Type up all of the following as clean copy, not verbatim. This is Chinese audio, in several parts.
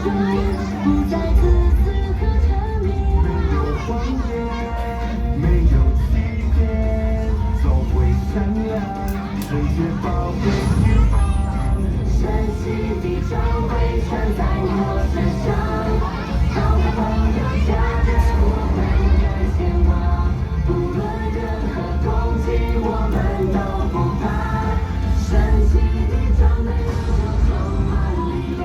不再自私和沉迷。没有谎言，没有欺骗，总会善良，这些宝贵翅膀。神奇的照会穿在我身上，好朋友家人我们的前往，不论任何攻击我们都不怕。神奇的装备就充满力量。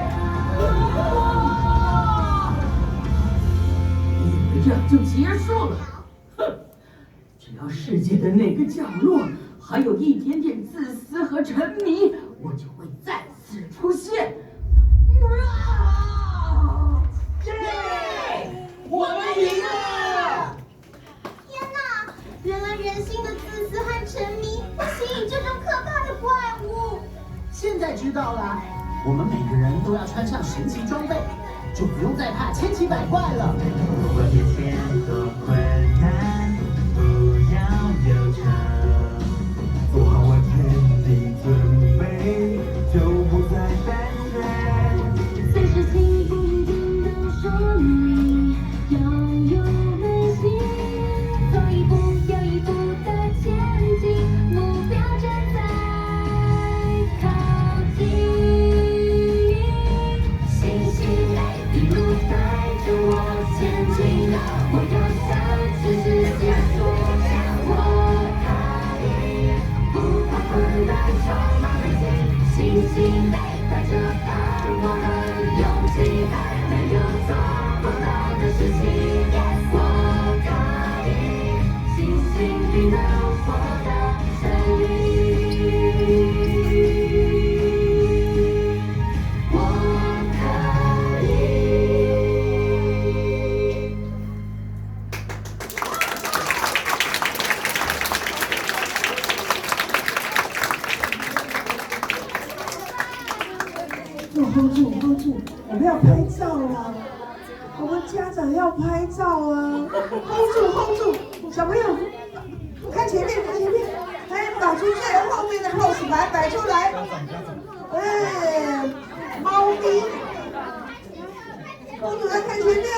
这样就结束了。哼！只要世界的哪个角落还有一点点自私和沉迷，我就会再次出现。我们赢了！天哪！原来人性的自私和沉迷会吸引这种可怕的怪物。现在知道了，我们每个人都要穿上神奇装备，就不用再怕千奇百怪了。不管面前多困难，不要忧愁，做好完全的准备，就不再胆怯。虽事情不一定都顺利，要有耐心，走一步又一步的前进，目标正在靠近。星星一路带着我前进，我要向全世界说，我可以，不怕困难，充满韧性。星星带着盼望和勇气，没有做不到的事情。我可以，星星领导我的声音。我可以。hold住，hold住，我们要拍照啦！我们家长要拍照啊！hold住，hold住，小朋友，看前面，看前面，来把出最后面的 pose 摆出来。哎，猫咪，公主要看前面。